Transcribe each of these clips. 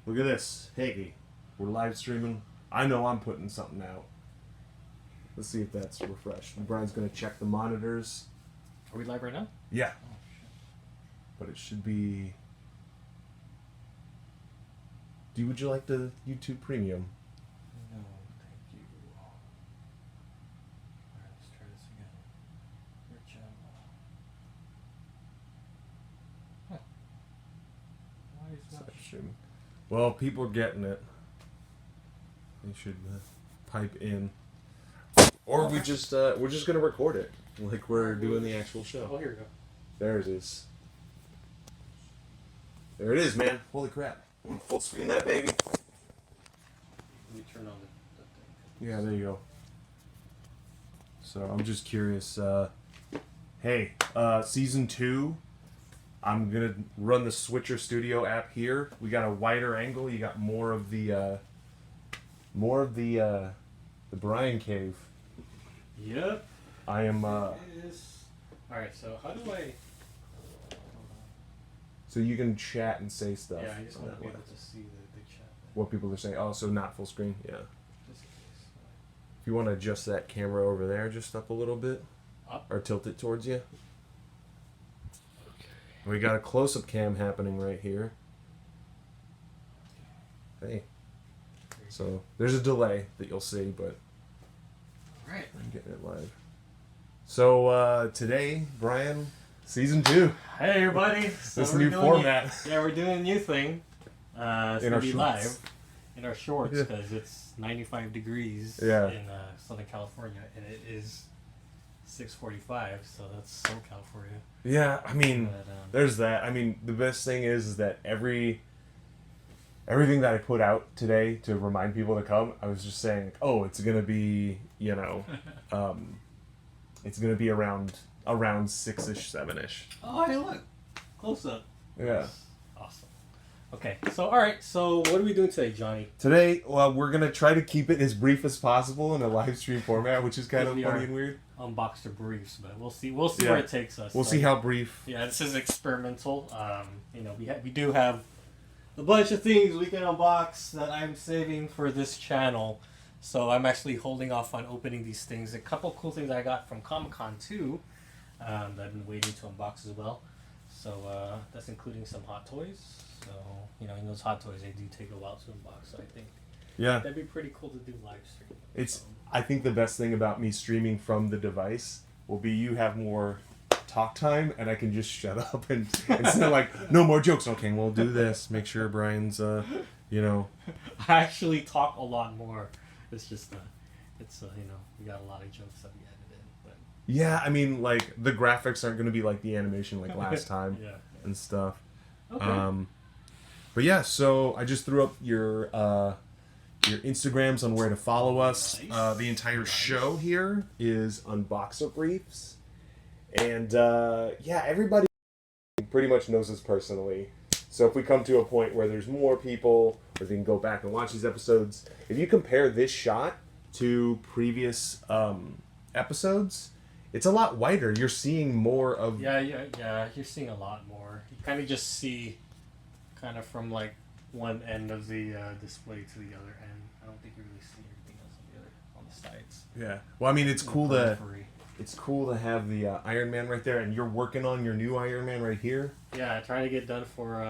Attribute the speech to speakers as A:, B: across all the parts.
A: Look at this. Hey, we're live streaming. I know I'm putting something out. Let's see if that's refreshed. Brian's going to check the monitors.
B: Are we live right now?
A: Yeah.
B: Oh, shit.
A: But it should be... Would you like the YouTube Premium?
B: No, thank you. Alright, let's try this again. Your channel. Huh. Why is that?
A: Well, people are getting it. They should pipe in. Or we're just going to record it. Like we're doing the actual show.
B: Oh, here we go.
A: There it is. There it is, man. Holy crap. Full screen that baby.
B: Let me turn on the thing.
A: Yeah, there you go. So I'm just curious. Hey, season 2. I'm gonna run the Switcher Studio app here. We got a wider angle. You got more of the Brian cave.
B: Yep.
A: I am.
B: Alright, so how do I...
A: So you can chat and say stuff.
B: Yeah, I just want to be able to see the chat.
A: What people are saying. Oh, so not full screen. Yeah.
B: Just in case.
A: If you want to adjust that camera over there, just up a little bit,
B: Up?
A: or tilt it towards you.
B: Okay.
A: We got a close-up cam happening right here. Hey. So there's a delay that you'll see, but
B: Alright.
A: I'm getting it live. So today, Brian, season 2.
B: Hey everybody! So
A: This
B: we're
A: new
B: doing
A: format.
B: Yeah, we're doing a new thing. It's
A: In
B: gonna
A: our
B: be
A: shorts.
B: live in our shorts
A: Yeah.
B: because it's 95 degrees
A: Yeah.
B: in Southern California, and it is 6:45, so that's so California.
A: Yeah, I mean,
B: But,
A: there's that. I mean, the best thing is that everything that I put out today to remind people to come, I was just saying, oh, it's gonna be, it's gonna be around 6ish, 7ish.
B: oh, hey, look, close up.
A: Yeah.
B: That's awesome. Okay, so all right, so what are we doing today, Johnny?
A: Today, well, we're gonna try to keep it as brief as possible in a live stream format, which is kind of
B: We
A: funny
B: are.
A: and weird.
B: Unboxer briefs, but we'll see. We'll see
A: Yeah.
B: where it takes us.
A: We'll
B: So,
A: see how brief.
B: Yeah, this is experimental. We do have a bunch of things we can unbox that I'm saving for this channel. So I'm actually holding off on opening these things. A couple cool things I got from Comic-Con too that I've been waiting to unbox as well. So that's including some Hot Toys. So in those Hot Toys they do take a while to unbox. So I think
A: Yeah.
B: that'd be pretty cool to do live stream.
A: It's. I think the best thing about me streaming from the device will be you have more talk time and I can just shut up and instead of like no more jokes. Okay, we'll do this. Make sure Brian's
B: I actually talk a lot more. It's just we got a lot of jokes that we added in, but
A: Yeah, I mean like the graphics aren't going to be like the animation like last time
B: yeah.
A: and stuff.
B: Okay.
A: But yeah, so I just threw up your Instagrams on where to follow us.
B: Nice.
A: The entire show here is Unboxer Briefs. And yeah, everybody pretty much knows us personally. So if we come to a point where there's more people, or they can go back and watch these episodes, if you compare this shot to previous episodes, it's a lot wider. You're seeing more of...
B: Yeah, you're seeing a lot more. You kind of just see kind of from like one end of the display to the other end. I don't think you really see anything else on the sides.
A: Yeah. Well, I mean, it's
B: In the
A: cool to...
B: periphery.
A: It's cool to have the Iron Man right there, and you're working on your new Iron Man right here.
B: Yeah, trying to get done for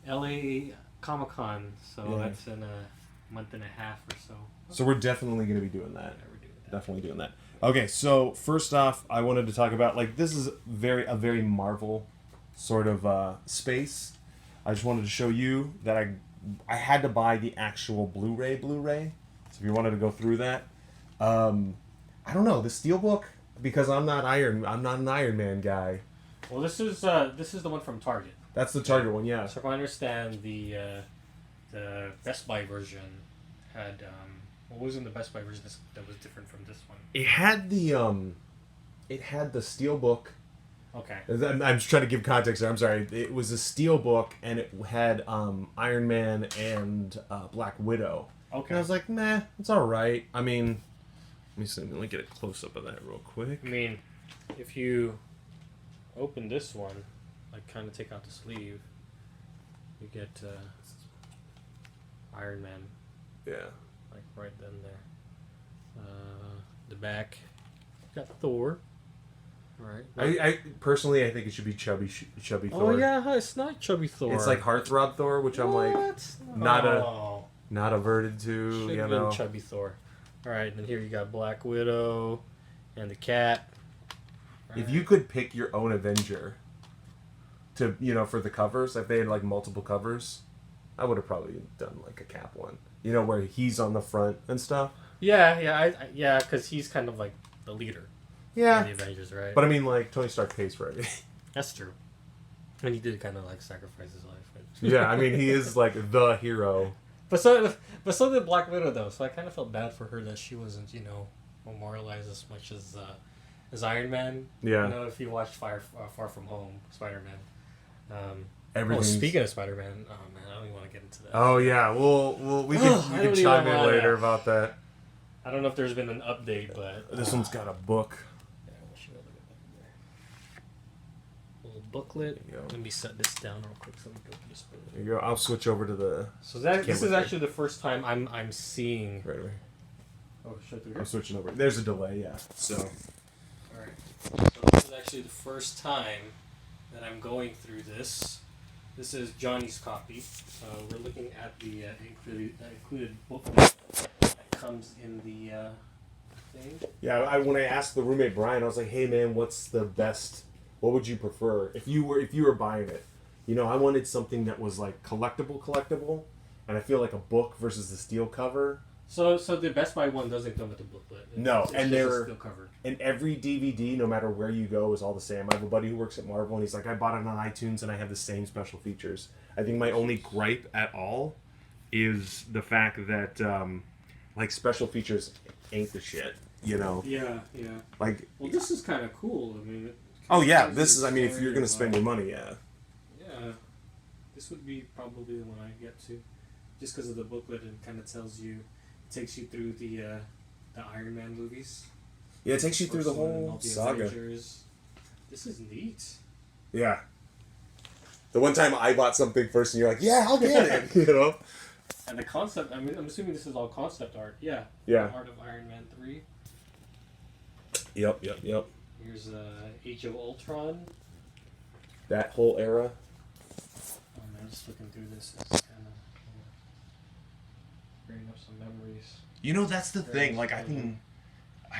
B: LA Comic-Con, so
A: Yeah.
B: that's in a month and a half or so.
A: So we're definitely going to be doing that.
B: Yeah, we're doing that.
A: Definitely doing that. Okay, so first off, I wanted to talk about, like, this is a very Marvel sort of space. I just wanted to show you that I had to buy the actual Blu-ray. So if you wanted to go through that. I don't know, the Steelbook, because I'm not an Iron Man guy.
B: Well, this is the one from Target.
A: That's the Target one, yeah.
B: So if I understand, the Best Buy version had what was in the Best Buy version that was different from this one?
A: It had the Steelbook.
B: Okay.
A: I'm just trying to give context there. I'm sorry. It was a Steelbook, and it had Iron Man and Black Widow.
B: Okay.
A: And I was like, nah, it's all right. I mean, let me see. Let me get a close up of that real quick.
B: I mean, if you open this one, like kind of take out the sleeve, you get Iron Man,
A: Yeah.
B: like right then there. The back got Thor. Right.
A: I personally I think it should be chubby
B: Oh
A: Thor.
B: yeah, it's not chubby Thor.
A: It's like heartthrob Thor, which I'm like not averted to.
B: Should
A: You
B: have
A: know.
B: been chubby Thor. All right, and then here you got Black Widow, and the cat.
A: If you could pick your own Avenger to, for the covers, if they had like multiple covers, I would have probably done like a Cap one. Where he's on the front and stuff.
B: Yeah, because he's kind of like the leader.
A: Yeah.
B: Of the Avengers, right?
A: But I mean, like Tony Stark pays for everything.
B: That's true. And he did kind of like sacrifice his life. Right?
A: Yeah, I mean, he is like the hero.
B: But so did Black Widow though. So I kind of felt bad for her that she wasn't, memorialized as much as Iron Man.
A: Yeah.
B: If you watched Far From Home, Spider-Man.
A: Everything's...
B: speaking of Spider-Man, oh man, I don't even want to get into that.
A: Oh yeah, we can chime in later about that.
B: I don't know if there's been an update, but
A: this one's got a book.
B: Yeah, I wish you would look at that there. Little booklet. Let me set this down real quick so we go through this.
A: There you go. I'll switch over to the.
B: So this is actually the first time I'm seeing.
A: Right away.
B: Oh, shut through here.
A: I'm switching over. There's a delay, yeah. So.
B: All right. So this is actually the first time that I'm going through this. This is Johnny's copy. So we're looking at the included booklet that comes in the thing.
A: Yeah, when I asked the roommate Brian, I was like, "Hey man, what's the best? What would you prefer if you were buying it? I wanted something that was like collectible, and I feel like a book versus the steel cover."
B: So the Best Buy one doesn't come with the booklet.
A: No, and they're
B: still covered.
A: And every DVD, no matter where you go, is all the same. I have a buddy who works at Marvel, and he's like, I bought it on iTunes, and I have the same special features. I think my only gripe at all is the fact that, like, special features ain't the shit,
B: Yeah.
A: Like,
B: well, this is kind of cool. I mean.
A: Oh yeah, this is. I mean, if you're gonna spend your money, yeah.
B: Yeah, this would be probably the one I get to, just because of the booklet. It kind of takes you through the Iron Man movies.
A: Yeah, it takes you through the whole
B: the
A: saga.
B: Avengers. This is neat.
A: Yeah. The one time I bought something first, and you're like, "Yeah, I'll get it,"
B: And the concept. I mean, I'm assuming this is all concept art. Yeah.
A: Yeah.
B: The Art of Iron Man 3.
A: Yep.
B: Here's Age of Ultron.
A: That whole era.
B: Oh man, just looking through this, it's kind of bringing up some memories.
A: That's the thing. Like, I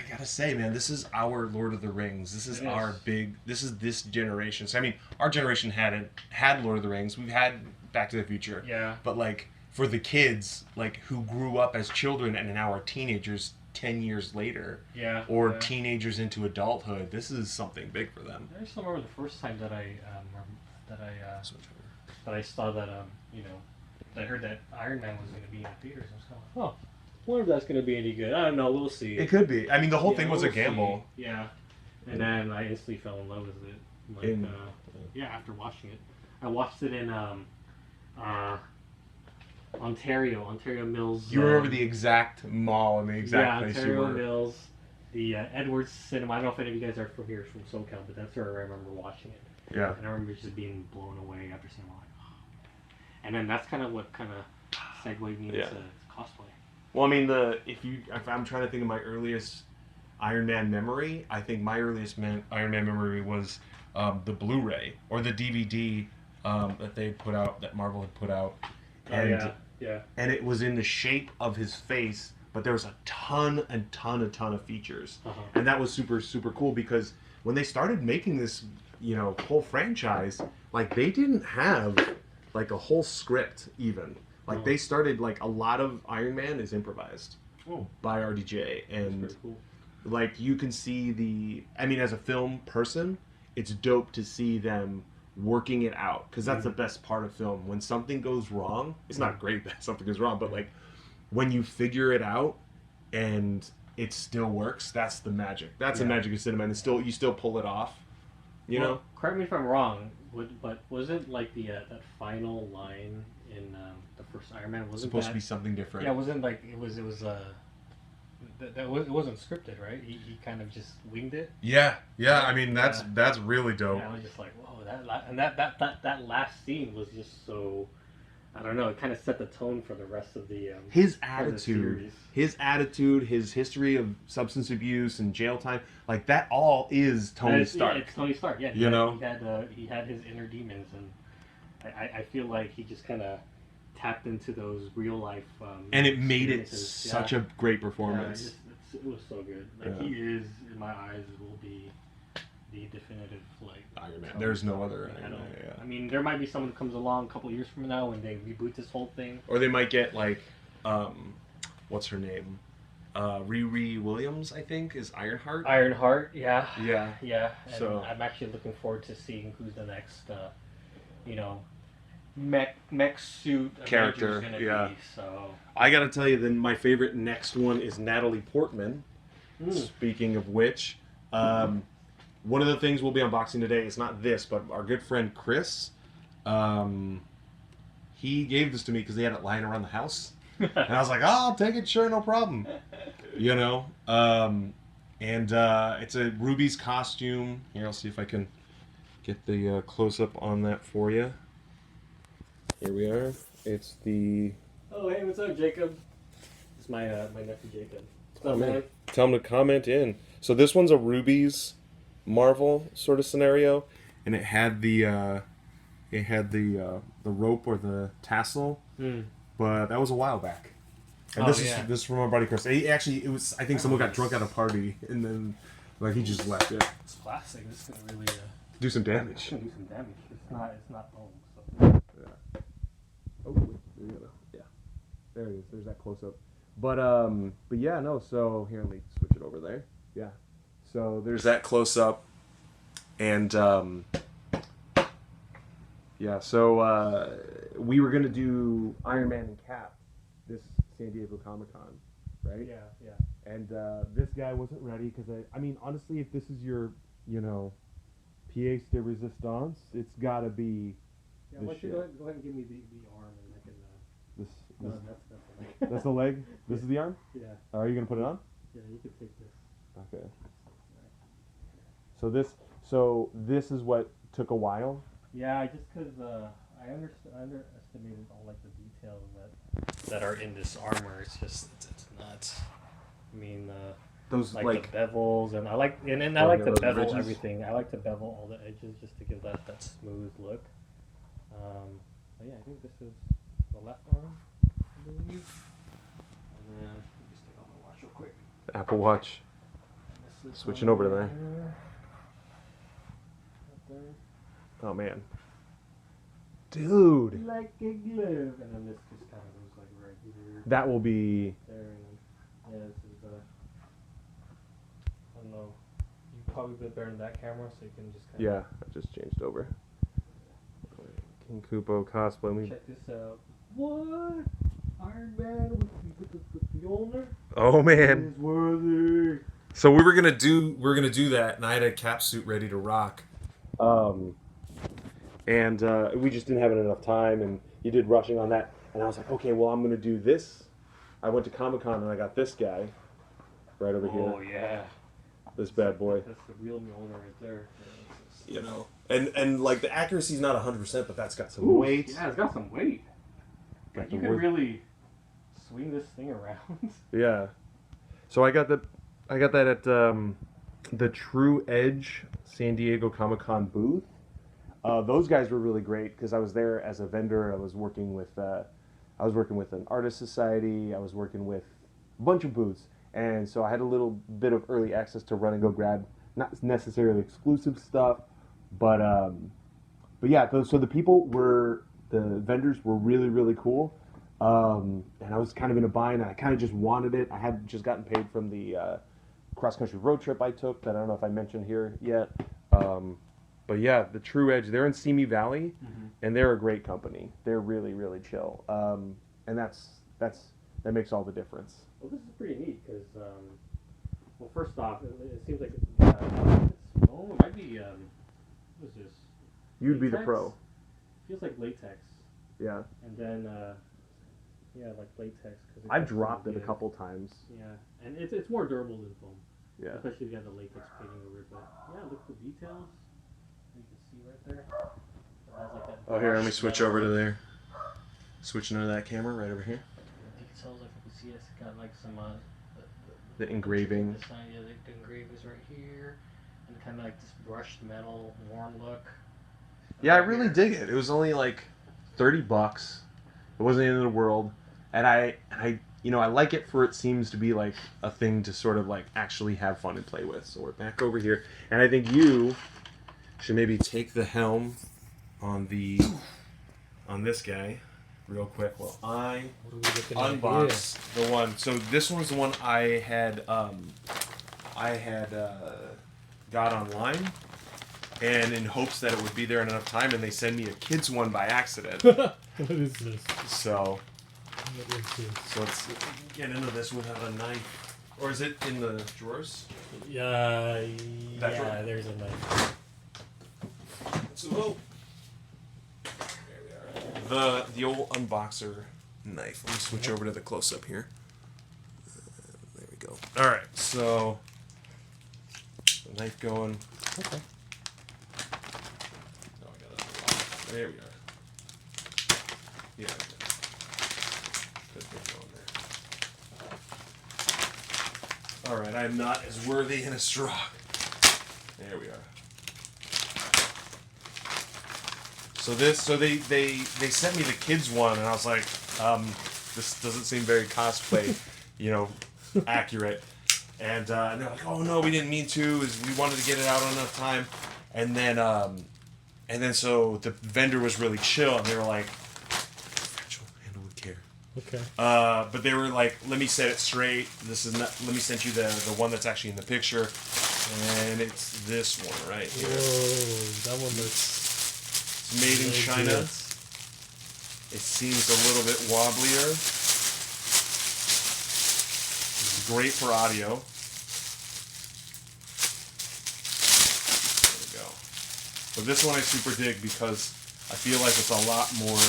A: gotta say, man, this is our Lord of the Rings. This is this generation. So, I mean, our generation hadn't had Lord of the Rings. We've had Back to the Future.
B: Yeah.
A: But, like, for the kids, like, who grew up as children and now are teenagers 10 years later.
B: Yeah.
A: Or teenagers into adulthood, this is something big for them.
B: I just remember the first time that I saw that I heard that Iron Man was going to be in theaters. I was kind of like, I wonder if that's going to be any good. I don't know. We'll see.
A: It could be. I mean, the whole thing was a gamble.
B: See. Yeah. And then I instantly fell in love with it. Like, after watching it, I watched it in Ontario Mills.
A: You remember the exact mall and the exact place you were.
B: Ontario Mills, the Edwards Cinema. I don't know if any of you guys are from here, from SoCal, but that's where I remember watching it.
A: Yeah.
B: And I remember just being blown away after seeing it. Like, and then that's kind of what kind of segued me into cosplay.
A: Well, I mean, if I'm trying to think of my earliest Iron Man memory, I think my earliest Iron Man memory was the Blu-ray or the DVD that they put out, that Marvel had put out. And, and it was in the shape of his face, but there was a ton of features.
B: Uh-huh.
A: And that was super, super cool because when they started making this, whole franchise, like, they didn't have, like, a whole script even. Like, they started, like, a lot of Iron Man is improvised by RDJ. And,
B: that's cool.
A: like, you can see as a film person, it's dope to see them working it out, because that's the best part of film. When something goes wrong, it's not great that something goes wrong, but like when you figure it out and it still works, that's the magic. That's the magic of cinema, and you still pull it off. You know.
B: Correct me if I'm wrong, but was it like that final line in the first Iron Man? Was
A: supposed to be something different?
B: Yeah, it wasn't like it was. It wasn't scripted, right? He kind of just winged it.
A: Yeah. I mean, that's really dope.
B: Yeah, I was just like, whoa, that last scene was just so. I don't know. It kind of set the tone for the rest of the
A: his
B: for the series.
A: his history of substance abuse and jail time, like that all is Tony Stark.
B: Yeah, it's Tony Stark. Yeah, he had his inner demons, and I feel like he just kind of tapped into those real life.
A: And it made it such a great performance.
B: It was so good. Like he is, in my eyes, will be the definitive like
A: Iron Man. There's no other.
B: I mean, there might be someone who comes along a couple years from now when they reboot this whole thing,
A: or they might get like, what's her name? Riri Williams, I think, is Ironheart.
B: Ironheart, yeah.
A: Yeah.
B: And
A: so
B: I'm actually looking forward to seeing who's the next, mech suit
A: character.
B: Gonna
A: yeah.
B: Be, so
A: I gotta tell you, then my favorite next one is Natalie Portman. Speaking of which, one of the things we'll be unboxing today is not this, but our good friend Chris. He gave this to me because he had it lying around the house. And I was like, oh, I'll take it, sure, no problem. You know? And it's a Ruby's costume. Here, I'll see if I can get the close-up on that for you. Here we are. It's the...
B: Oh, hey, what's up, Jacob? It's my nephew, Jacob. What's up,
A: man? Tell him to comment in. So this one's a Ruby's Marvel sort of scenario. And it had the rope or the tassel. But that was a while back. And this is from our buddy Chris. It was, I think someone got drunk at a party and then like he just left it.
B: It's plastic. This is gonna really
A: do some damage.
B: Do some damage. It's not foam. So.
A: Yeah. Oh, yeah. There it is. There's that close up. But yeah, no. So here, let me switch it over there. Yeah. So there's that close up, and yeah. So we were gonna do Iron Man and Cap this San Diego Comic-Con, right?
B: Yeah.
A: And this guy wasn't ready because I mean, honestly, if this is your, pièce de résistance, it's gotta be.
B: Yeah, why don't you go ahead and give me the arm and I can.
A: That's the leg. This is the arm.
B: Yeah.
A: Are you gonna put it on?
B: Yeah, you can take this.
A: Okay. So this is what took a while.
B: Yeah, just because I underestimated all like the details that are in this armor. It's nuts. I mean,
A: those
B: like the bevels, and I like to bevel ridges. Everything. I like to bevel all the edges just to give that smooth look. But yeah, I think this is the left arm, I believe. And then let me just take off my watch real quick.
A: The Apple Watch. Switching over to there. Oh man. Dude.
B: Like a glove. And then this just kind of goes like right here.
A: That will be.
B: There. Yeah, this is the. I don't know. You probably been better than that camera, so you can just kind of.
A: Yeah, I just changed over. King Kupo cosplay.
B: Check this out. What? Iron Man with the Mjolnir?
A: Oh man.
B: It's worthy.
A: So we were gonna do that, and I had a cap suit ready to rock. And we just didn't have enough time, and you did rushing on that, and I was like, okay, well, I'm gonna do this. I went to Comic-Con and I got this guy right over here.
B: Oh yeah.
A: This bad boy.
B: That's the real Mjolnir right there.
A: And like the accuracy's not 100%, but that's got some weight.
B: Yeah, it's got some weight. Like you can really swing this thing around.
A: Yeah. So I got that at the True Edge San Diego Comic-Con booth. Those guys were really great because I was there as a vendor. I was working with an artist society. I was working with a bunch of booths, and so I had a little bit of early access to run and go grab not necessarily exclusive stuff, but yeah. So the vendors were really, really cool, and I was kind of in a bind. And I kind of just wanted it. I had just gotten paid from the cross-country road trip I took that I don't know if I mentioned here yet. But yeah, the True Edge, they're in Simi Valley, and they're a great company. They're really, really chill, and that makes all the difference.
B: Well, this is pretty neat because, well, first off, it seems like it might be what is this?
A: You'd be the pro.
B: Feels like latex.
A: Yeah.
B: And then like latex.
A: I've dropped it a couple times.
B: Yeah, and it's more durable than foam.
A: Yeah.
B: Especially if you have the latex painting over it. But yeah, look at the details. You can see right there. It has like that
A: oh, here, let me switch over to there. Switching to that camera right over here.
B: You can tell if you can see it's got like some
A: The engraving.
B: The sign, yeah, the engraving is right here, and kind of like this brushed metal, warm look.
A: Yeah, I really dig it. It was only like $30. It wasn't the end of the world, and I you know I like it for it seems to be like a thing to sort of like actually have fun and play with. So we're back over here, and I think you should maybe take the helm on this guy real quick while I unbox the one. So this one's the one I had got online, and in hopes that it would be there in enough time, and they send me a kid's one by accident.
B: What is this?
A: So
B: What is this?
A: let's get into this without a knife. Or is it in the drawers?
B: Yeah,
A: drawer?
B: there's a knife.
A: So, there we are. The old Unboxer knife. Let me switch over to the close-up here. There we go. All right, so the knife going.
B: Okay.
A: Oh, I got that. There we are. Yeah. Good thing going there. All right, I'm not as worthy and as strong. There we are. So they sent me the kids one, and I was like, this doesn't seem very cosplay, accurate. And they're like, oh no, we didn't mean to. We wanted to get it out on enough time. And then so the vendor was really chill, and they were like, "We'll handle with care."
B: Okay.
A: But they were like, "Let me set it straight. This is not. Let me send you the one that's actually in the picture, and it's this one right here.
B: Whoa, that one looks.
A: It's made in China. It seems a little bit wobblier. It's great for audio. There we go. But this one I super dig because I feel like it's a lot more.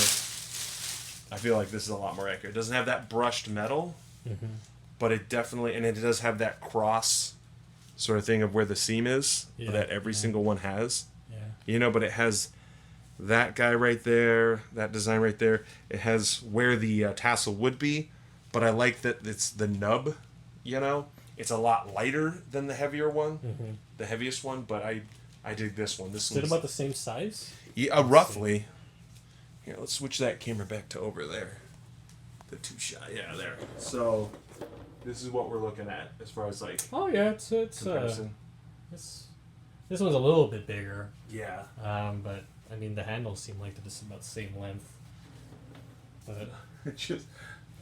A: I feel like this is a lot more accurate. It doesn't have that brushed metal, but it definitely, and it does have that cross sort of thing of where the seam is that every single one has.
B: Yeah.
A: But it has that guy right there, that design right there. It has where the tassel would be, but I like that it's the nub. It's a lot lighter than the heavier one, the heaviest one. But I dig this one. This
B: is it about the same size?
A: Yeah, roughly. Here, let's switch that camera back to over there. The two shot, yeah, there. So this is what we're looking at as far as like.
B: Oh yeah, it's
A: comparison.
B: This one's a little bit bigger.
A: Yeah.
B: But I mean the handles seem like they're just about the same length. But
A: It's just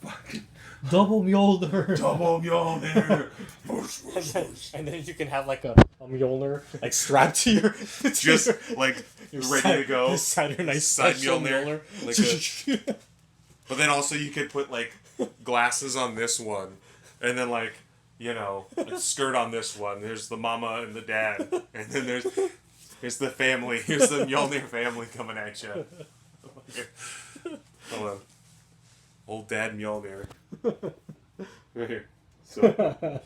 A: fucking
B: double Mjolnir.
A: double Mjolnir.
B: and then you can have like a Mjolnir like strapped to your
A: Just like ready to go.
B: Saturday Night
A: Side
B: Special
A: Mjolnir. Like but then also you could put like glasses on this one, and then like a skirt on this one. There's the mama and the dad, and then here's the family. Here's the Mjolnir family coming at you. Hold on. Old Dad Mjolnir. Right here. So,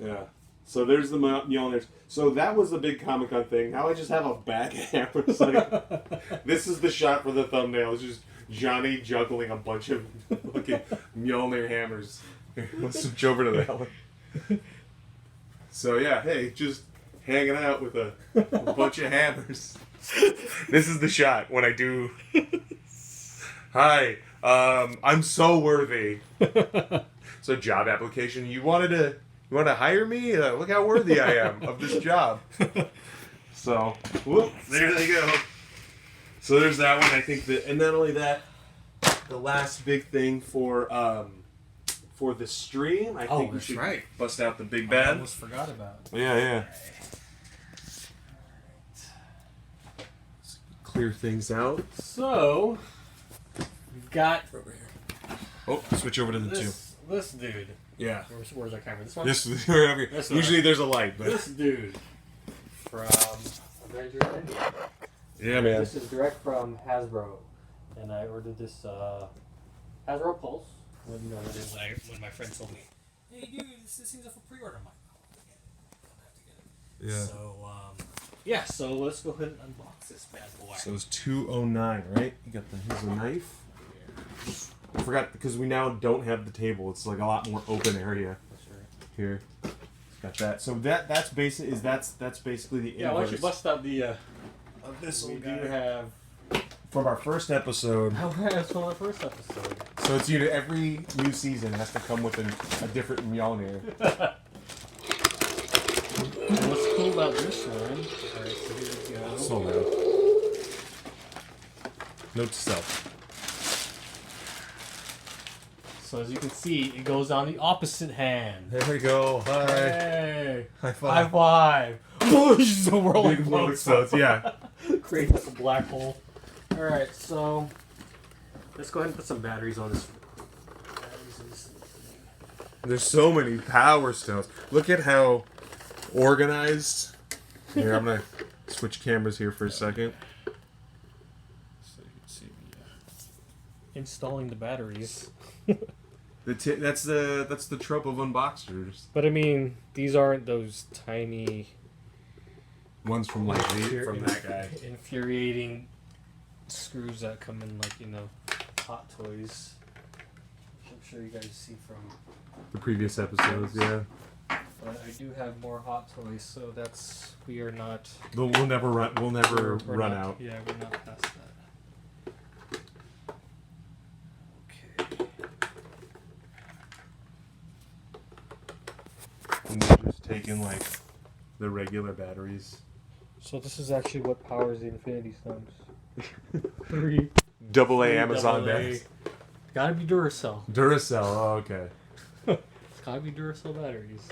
A: yeah. So there's the Mjolnirs. So that was the big Comic-Con thing. Now I just have a bag of hammers. Like, this is the shot for the thumbnail. It's just Johnny juggling a bunch of fucking Mjolnir hammers. Here, let's switch over to that. So yeah, hey, just hanging out with a bunch of hammers. This is the shot when I do. Hi, I'm so worthy. So job application. You want to hire me? Look how worthy I am of this job. So, whoop, there they go. So there's that one. I think that, and not only that, the last big thing for the stream, I think we should bust out the big bad.
B: I almost forgot about it.
A: Yeah. Clear things out.
B: So, we've got
A: Over here. Oh, switch over to the two.
B: This dude.
A: Yeah.
B: Where's our camera? This one?
A: This right over here.
B: This one.
A: Usually there's a light, but
B: This dude from Avengers India.
A: yeah, man.
B: This is direct from Hasbro, and I ordered this Hasbro Pulse. When my friend told me, "Hey, dude, this thing's up for pre-order." I'm like, "Oh, I don't have to get it."
A: Yeah.
B: So so let's go ahead and unbox this bad boy.
A: So it's 209, right? You got here's the knife. I forgot because we now don't have the table. It's like a lot more open area here. Got that. So that's basically that's basically the
B: yeah. Why don't you bust out the
A: of this
B: we
A: old
B: do
A: guy
B: have
A: from our first episode.
B: that's from our first episode.
A: So it's every new season has to come with a different Mjolnir.
B: What's cool about this one? Alright, so here we go.
A: So loud. Note to self.
B: So as you can see, it goes on the opposite hand.
A: There we go. Hi.
B: Hey!
A: High five.
B: High five! Push the world
A: Big world explodes. Yeah.
B: Creates a black hole. Alright, so let's go ahead and put some batteries on this.
A: There's so many power stones. Look at how organized. Here, I'm gonna switch cameras here for a second. So you can see
B: Installing the batteries.
A: that's the trope of unboxers.
B: But I mean, these aren't those tiny
A: One's from like from that guy.
B: infuriating screws that come in like, you know, Hot Toys. Which I'm sure you guys see from
A: The previous episodes, yeah.
B: but I do have more Hot Toys, so we are not
A: We'll never run. We'll never
B: we're
A: run
B: not-
A: out.
B: Yeah, we're not past that. Okay.
A: And we're just taking like the regular batteries.
B: So this is actually what powers the Infinity Stones. Three
A: Double A Amazon
B: AA.
A: bags.
B: Gotta be Duracell.
A: Duracell. Oh, okay.
B: It's gotta be Duracell batteries.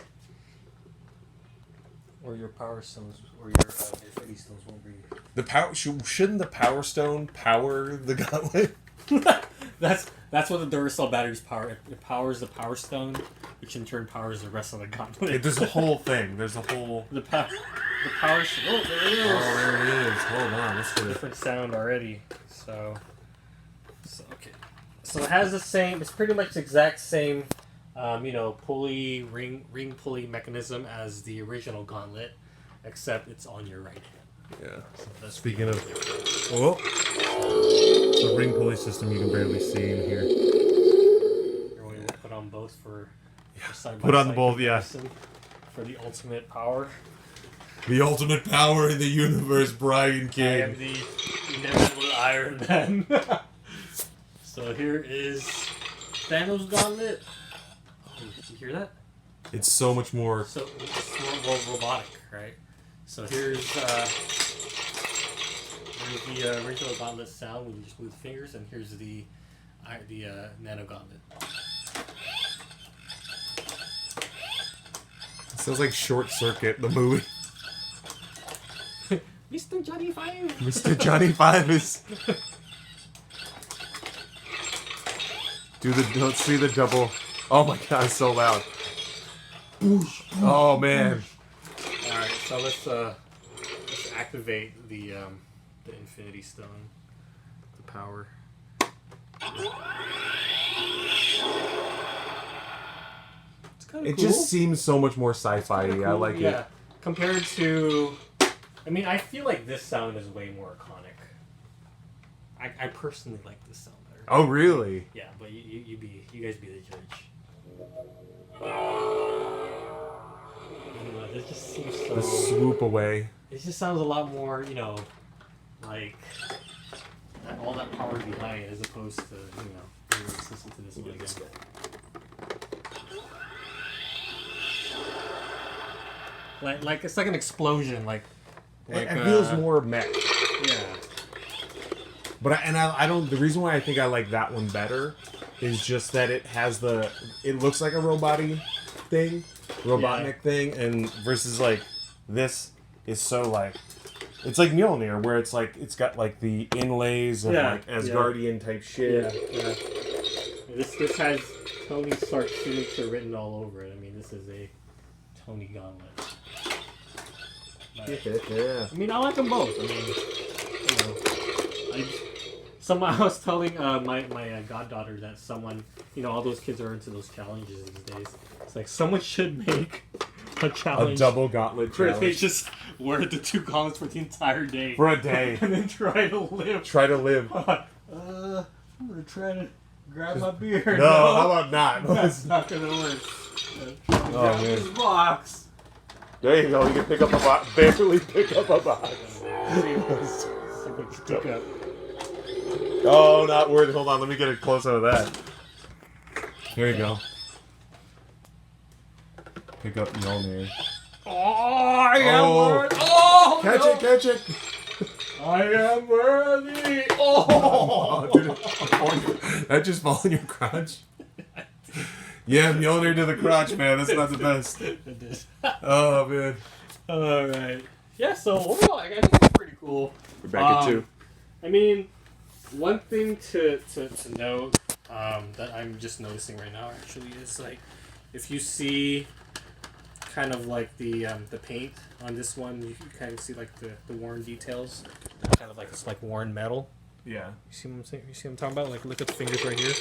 B: Or your Power Stones, or your Infinity Stones won't be.
A: The power shouldn't the Power Stone power the gauntlet?
B: That's what the Duracell batteries power. It powers the Power Stone, which in turn powers the rest of the gauntlet.
A: There's a whole thing. There's a whole.
B: The Power Stone. Oh, there it is.
A: Oh, there it is. Hold on. Let's get it.
B: Different sound already. So okay. So it has the same. It's pretty much the exact same, pulley ring pulley mechanism as the original gauntlet, except it's on your right hand.
A: Yeah.
B: So that's
A: Speaking of, oh, the ring pulley system you can barely see in here.
B: Here we will put on both for side by
A: Put on
B: side
A: both, yeah.
B: comparison for the ultimate power.
A: The ultimate power in the universe, Brian
B: I
A: King.
B: am the inevitable Iron Man. So here is Thanos' gauntlet. Oh, did you hear that?
A: It's so much more.
B: So it's more robotic, right? So here's the original gauntlet sound when you just move the fingers, and here's the nano gauntlet.
A: It sounds like Short Circuit, the movie.
B: Mr. Johnny Five.
A: Mr. Johnny Five is. Don't see the double. Oh my god, it's so loud. Oh man.
B: All right, so let's activate the Infinity Stone, the power. It's kind of
A: It
B: cool.
A: just seems so much more sci-fi.
B: Kinda
A: I
B: cool,
A: like
B: yeah.
A: it.
B: Compared to, I mean, I feel like this sound is way more iconic. I personally like this sound better.
A: Oh really?
B: Yeah, but you guys be the judge. This just seems so.
A: The swoop away.
B: It just sounds a lot more, like all that power behind it, as opposed to, let's listen to this one again. Like it's like an explosion, like
A: It feels more mech.
B: Yeah.
A: But I don't. The reason why I think I like that one better is just that it has the. It looks like a robot-y thing, robotnik thing, and versus like this is so like. It's like Mjolnir, where it's like it's got like the inlays of like Asgardian type shit.
B: Yeah. This has Tony Stark's signature written all over it. I mean, this is a Tony gauntlet. But,
A: Yeah.
B: I mean, I like them both. I mean, I was telling my goddaughter that someone, all those kids are into those challenges these days. It's like someone should make a challenge.
A: A double gauntlet
B: where
A: challenge.
B: they just wear the two gauntlets for the entire day.
A: For a day.
B: And then try to live.
A: Try to live.
B: I'm gonna try to grab my beard.
A: No, how about not?
B: That's not gonna work.
A: Oh,
B: Grab
A: man.
B: this box.
A: There you go. You can pick up a box. Barely pick up a box.
B: Pick up.
A: Oh, not worth it. Hold on. Let me get a close up of that. Here you go. Pick up Mjolnir.
B: Oh, I am
A: Oh.
B: worthy. Oh,
A: Catch
B: no.
A: it, catch it.
B: I am worthy. Oh,
A: Dude, that just fall in your crotch? Yeah, Mjolnir to the crotch, man. That's not the best.
B: It did.
A: Oh, man.
B: All right. Yeah. So overall, I think it's pretty cool.
A: We're back at 2.
B: I mean, one thing to note that I'm just noticing right now actually is like if you see kind of like the paint on this one, you can kind of see like the worn details, kind of like it's like worn metal.
A: Yeah.
B: You see what I'm saying? You see what I'm talking about? Like look at the fingers right here,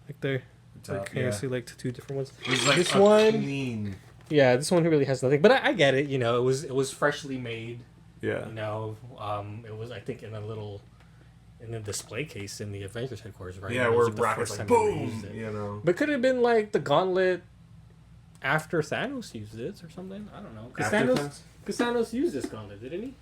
B: like there. Like, can you see like the two different ones?
A: It's like
B: This
A: a
B: one-
A: clean.
B: Yeah, this one really has nothing, but I get it. You know, it was freshly made.
A: Yeah.
B: You know, it was I think in a display case in the Avengers headquarters, right?
A: Yeah,
B: It was,
A: where
B: like, the
A: Rocket's
B: first
A: like,
B: time they
A: boom,
B: used it.
A: you know.
B: But could it have been like the gauntlet after Thanos used this or something? I don't know.
A: After
B: Because Thanos used this gauntlet, didn't he?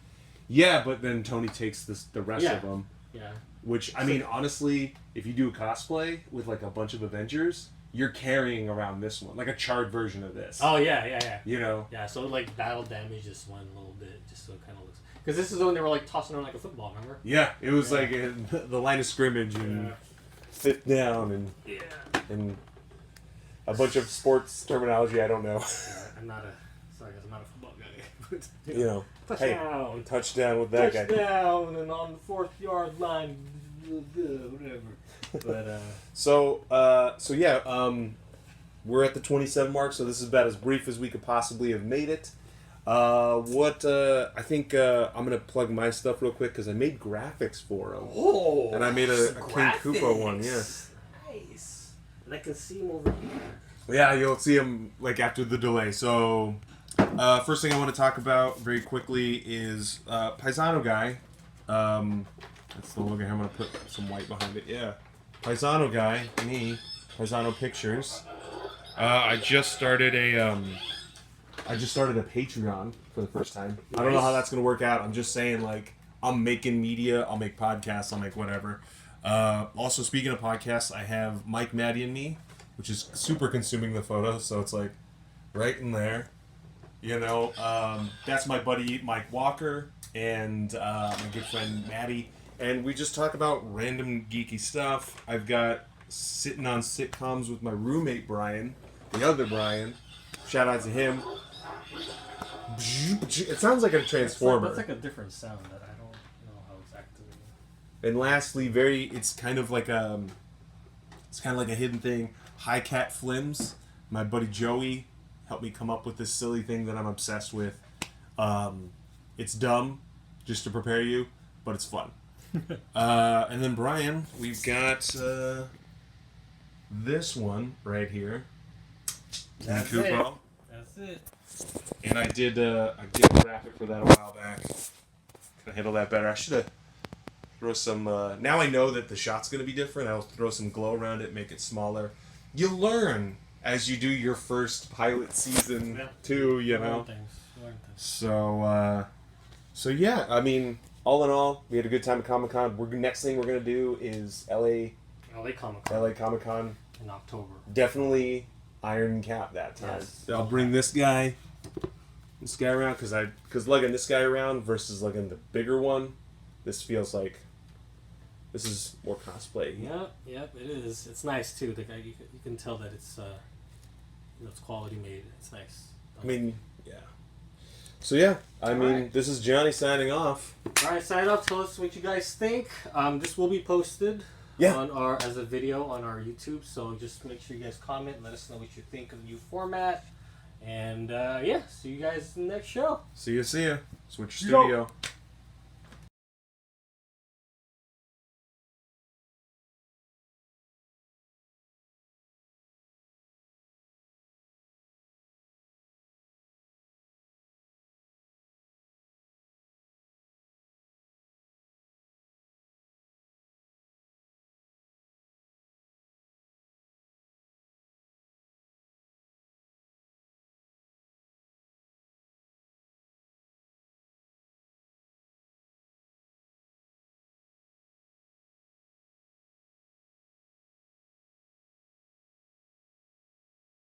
A: Yeah, but then Tony takes the rest
B: Yeah.
A: of them.
B: Yeah.
A: Which, I mean, honestly, if you do a cosplay with like a bunch of Avengers, you're carrying around this one, like a charred version of this.
B: Oh yeah.
A: You know?
B: Yeah, so like battle damage this one a little bit, just so it kind of looks. Because this is when they were like tossing around like a football, remember?
A: Yeah, it was
B: Yeah.
A: like the line of scrimmage and sit down and a bunch of sports terminology I don't know.
B: Yeah, I'm not a football guy. But,
A: You know,
B: touchdown.
A: touchdown with that guy.
B: Touchdown and on the 4th yard line, whatever. But
A: So yeah, we're at the 27 mark, so this is about as brief as we could possibly have made it. I think I'm gonna plug my stuff real quick because I made graphics for them.
B: oh,
A: And I made a King Koopa one, yeah.
B: Nice. And I can see him over here.
A: Yeah, you'll see them like after the delay. So, first thing I want to talk about very quickly is Paisano Guy. That's the logo here. I'm gonna put some white behind it. Yeah, Paisano Guy, me, Paisano Pictures. I just started a Patreon for the first time. I don't know how that's gonna work out. I'm just saying, like, I'm making media. I'll make podcasts. I'll make whatever. Also, speaking of podcasts, I have Mike, Maddie, and me, which is super consuming the photos. So it's like right in there. You know, that's my buddy Mike Walker and my good friend Maddie. And we just talk about random geeky stuff. I've got Sitting on Sitcoms with my roommate Brian, the other Brian. Shout out to him. It sounds like a transformer.
B: That's like a different sound that I don't know how it's activated.
A: And lastly, it's kind of like a hidden thing. Hi Cat Flims, my buddy Joey helped me come up with this silly thing that I'm obsessed with. It's dumb, just to prepare you, but it's fun. And then Brian, we've got this one right here.
B: That's
A: Kupo.
B: That's it.
A: And I did a graphic for that a while back. Can I handle that better? I should have throw some. Now I know that the shot's going to be different. I'll throw some glow around it, make it smaller. You learn as you do your first pilot season too. You know.
B: Learn things.
A: So yeah. I mean, all in all, we had a good time at Comic-Con. Next thing we're going to do is LA Comic-Con
B: in October.
A: Definitely Iron Cap that time.
B: Yes.
A: I'll bring this guy around because lugging this guy around versus lugging the bigger one, this feels like this is more cosplay.
B: Yep, it is. It's nice too. You can tell that it's it's quality made. It's nice.
A: I mean, yeah. So yeah, I mean, this is Johnny signing off.
B: All right, sign off. Tell us what you guys think. This will be posted as a video on our YouTube. So just make sure you guys comment. Let us know what you think of the new format. And see you guys in the next show.
A: See ya. Switch your studio.